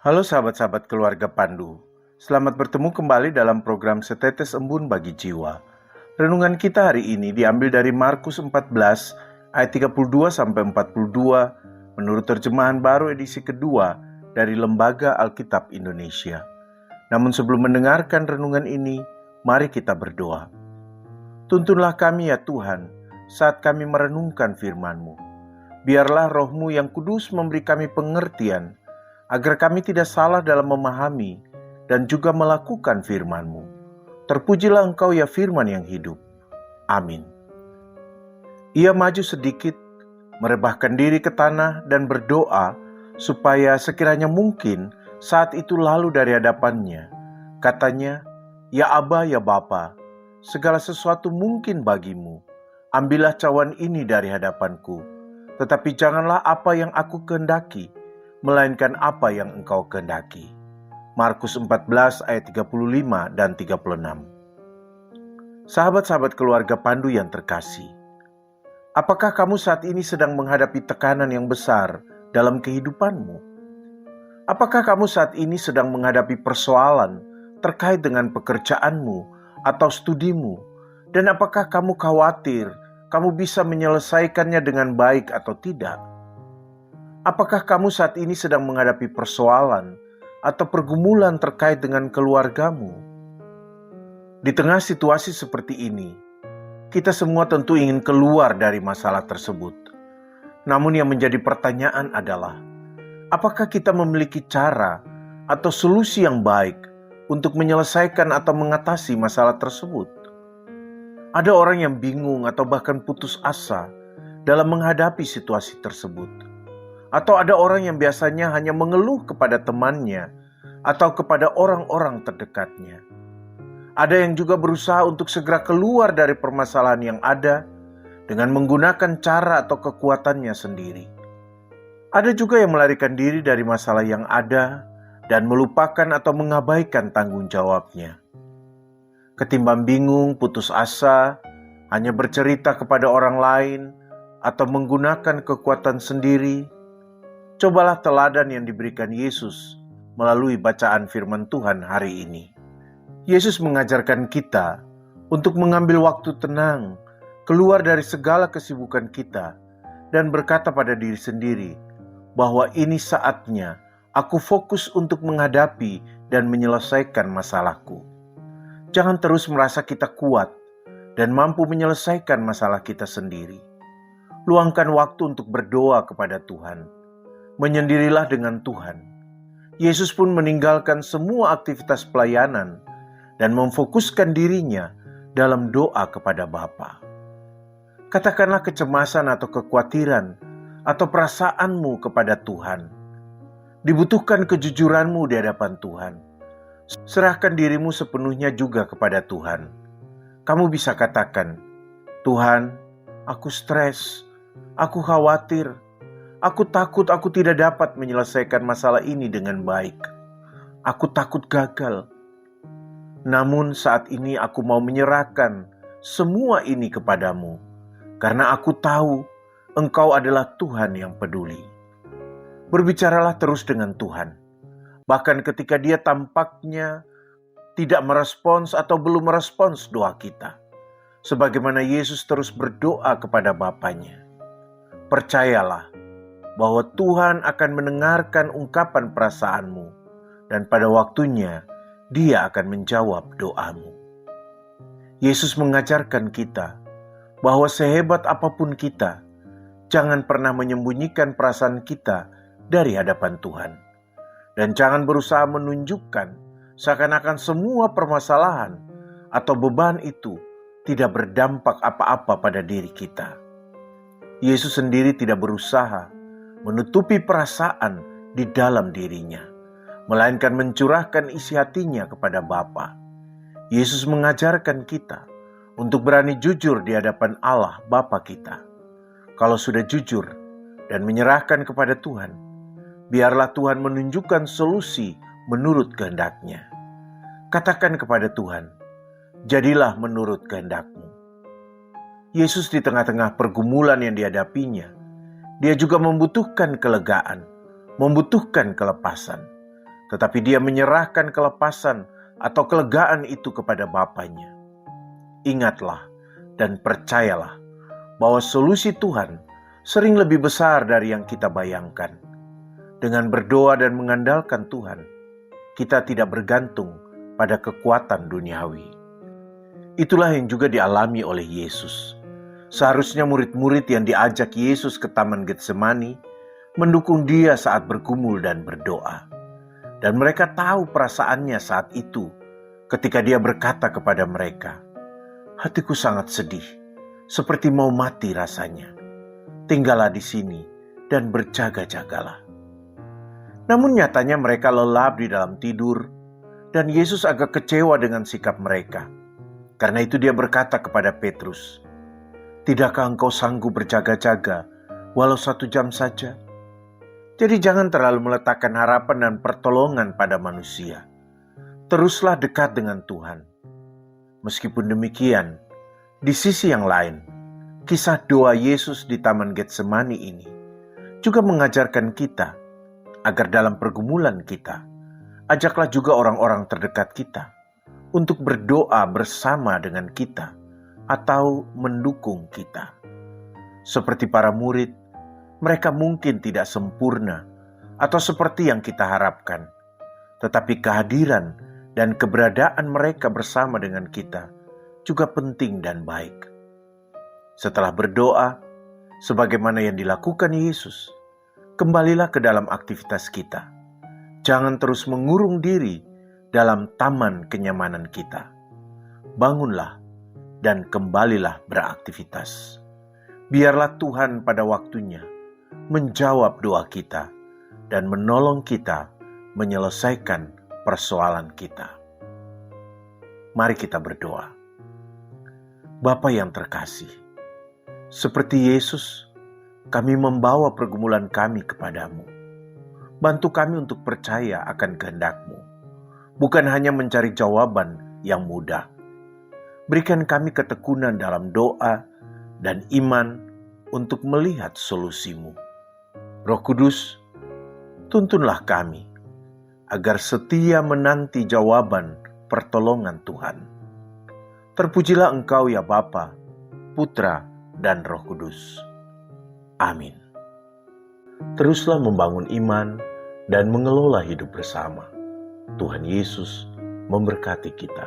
Halo sahabat-sahabat keluarga Pandu, selamat bertemu kembali dalam program Setetes Embun Bagi Jiwa. Renungan kita hari ini diambil dari Markus 14 ayat 32-42 menurut terjemahan baru edisi kedua dari Lembaga Alkitab Indonesia. Namun sebelum mendengarkan renungan ini, mari kita berdoa. Tuntunlah kami ya Tuhan, saat kami merenungkan firman-Mu. Biarlah Roh-Mu yang kudus memberi kami pengertian, agar kami tidak salah dalam memahami dan juga melakukan firman-Mu. Terpujilah Engkau ya firman yang hidup. Amin. Ia maju sedikit, merebahkan diri ke tanah dan berdoa supaya sekiranya mungkin saat itu lalu dari hadapannya. Katanya, "Ya Aba, ya Bapa, segala sesuatu mungkin bagimu. Ambillah cawan ini dari hadapanku, tetapi janganlah apa yang aku kehendaki, melainkan apa yang Engkau kehendaki." Markus 14 ayat 35 dan 36. Sahabat-sahabat keluarga Pandu yang terkasih, apakah kamu saat ini sedang menghadapi tekanan yang besar dalam kehidupanmu? Apakah kamu saat ini sedang menghadapi persoalan terkait dengan pekerjaanmu atau studimu? Dan apakah kamu khawatir kamu bisa menyelesaikannya dengan baik atau tidak? Apakah kamu saat ini sedang menghadapi persoalan atau pergumulan terkait dengan keluargamu? Di tengah situasi seperti ini, kita semua tentu ingin keluar dari masalah tersebut. Namun yang menjadi pertanyaan adalah, apakah kita memiliki cara atau solusi yang baik untuk menyelesaikan atau mengatasi masalah tersebut? Ada orang yang bingung atau bahkan putus asa dalam menghadapi situasi tersebut. Atau ada orang yang biasanya hanya mengeluh kepada temannya atau kepada orang-orang terdekatnya. Ada yang juga berusaha untuk segera keluar dari permasalahan yang ada dengan menggunakan cara atau kekuatannya sendiri. Ada juga yang melarikan diri dari masalah yang ada dan melupakan atau mengabaikan tanggung jawabnya. Ketimbang bingung, putus asa, hanya bercerita kepada orang lain atau menggunakan kekuatan sendiri, cobalah teladan yang diberikan Yesus melalui bacaan firman Tuhan hari ini. Yesus mengajarkan kita untuk mengambil waktu tenang, keluar dari segala kesibukan kita, dan berkata pada diri sendiri bahwa ini saatnya aku fokus untuk menghadapi dan menyelesaikan masalahku. Jangan terus merasa kita kuat dan mampu menyelesaikan masalah kita sendiri. Luangkan waktu untuk berdoa kepada Tuhan. Menyendirilah dengan Tuhan. Yesus pun meninggalkan semua aktivitas pelayanan dan memfokuskan dirinya dalam doa kepada Bapa. Katakanlah kecemasan atau kekhawatiran atau perasaanmu kepada Tuhan. Dibutuhkan kejujuranmu di hadapan Tuhan. Serahkan dirimu sepenuhnya juga kepada Tuhan. Kamu bisa katakan, "Tuhan, aku stres, aku khawatir, aku takut aku tidak dapat menyelesaikan masalah ini dengan baik. Aku takut gagal. Namun saat ini aku mau menyerahkan semua ini kepadamu, karena aku tahu Engkau adalah Tuhan yang peduli." Berbicaralah terus dengan Tuhan. Bahkan ketika Dia tampaknya tidak merespons atau belum merespons doa kita. Sebagaimana Yesus terus berdoa kepada Bapanya. Percayalah bahwa Tuhan akan mendengarkan ungkapan perasaanmu, dan pada waktunya Dia akan menjawab doamu. Yesus mengajarkan kita bahwa sehebat apapun kita, jangan pernah menyembunyikan perasaan kita dari hadapan Tuhan. Dan jangan berusaha menunjukkan seakan-akan semua permasalahan atau beban itu tidak berdampak apa-apa pada diri kita. Yesus sendiri tidak berusaha menutupi perasaan di dalam dirinya, melainkan mencurahkan isi hatinya kepada Bapa. Yesus mengajarkan kita untuk berani jujur di hadapan Allah Bapa kita. Kalau sudah jujur dan menyerahkan kepada Tuhan, biarlah Tuhan menunjukkan solusi menurut kehendak-Nya. Katakan kepada Tuhan, "Jadilah menurut kehendak-Mu." Yesus di tengah-tengah pergumulan yang dihadapinya, Dia juga membutuhkan kelegaan, membutuhkan kelepasan. tetapi dia menyerahkan kelepasan atau kelegaan itu kepada Bapanya. Ingatlah dan percayalah bahwa solusi Tuhan sering lebih besar dari yang kita bayangkan. Dengan berdoa dan mengandalkan Tuhan, kita tidak bergantung pada kekuatan duniawi. Itulah yang juga dialami oleh Yesus. Seharusnya murid-murid yang diajak Yesus ke Taman Getsemani mendukung dia saat bergumul dan berdoa. Dan mereka tahu perasaannya saat itu ketika dia berkata kepada mereka, "Hatiku sangat sedih, seperti mau mati rasanya. Tinggallah di sini dan berjaga-jagalah." Namun nyatanya mereka lelap di dalam tidur, dan Yesus agak kecewa dengan sikap mereka. Karena itu dia berkata kepada Petrus, "Tidakkah engkau sanggup berjaga-jaga walau 1 jam saja?" Jadi jangan terlalu meletakkan harapan dan pertolongan pada manusia. Teruslah dekat dengan Tuhan. Meskipun demikian, di sisi yang lain, kisah doa Yesus di Taman Getsemani ini juga mengajarkan kita agar dalam pergumulan kita, ajaklah juga orang-orang terdekat kita untuk berdoa bersama dengan kita atau mendukung kita. Seperti para murid, mereka mungkin tidak sempurna atau seperti yang kita harapkan, tetapi kehadiran dan keberadaan mereka bersama dengan kita juga penting dan baik. Setelah berdoa, sebagaimana yang dilakukan Yesus, kembalilah ke dalam aktivitas kita. Jangan terus mengurung diri dalam taman kenyamanan kita. Bangunlah dan kembalilah beraktivitas. Biarlah Tuhan pada waktunya menjawab doa kita dan menolong kita menyelesaikan persoalan kita. Mari kita berdoa. Bapa yang terkasih, seperti Yesus, kami membawa pergumulan kami kepadamu. Bantu kami untuk percaya akan kehendak-Mu, bukan hanya mencari jawaban yang mudah. Berikan kami ketekunan dalam doa dan iman untuk melihat solusi-Mu. Roh Kudus, tuntunlah kami agar setia menanti jawaban pertolongan Tuhan. Terpujilah Engkau ya Bapa, Putra, dan Roh Kudus. Amin. Teruslah membangun iman dan mengelola hidup bersama. Tuhan Yesus memberkati kita.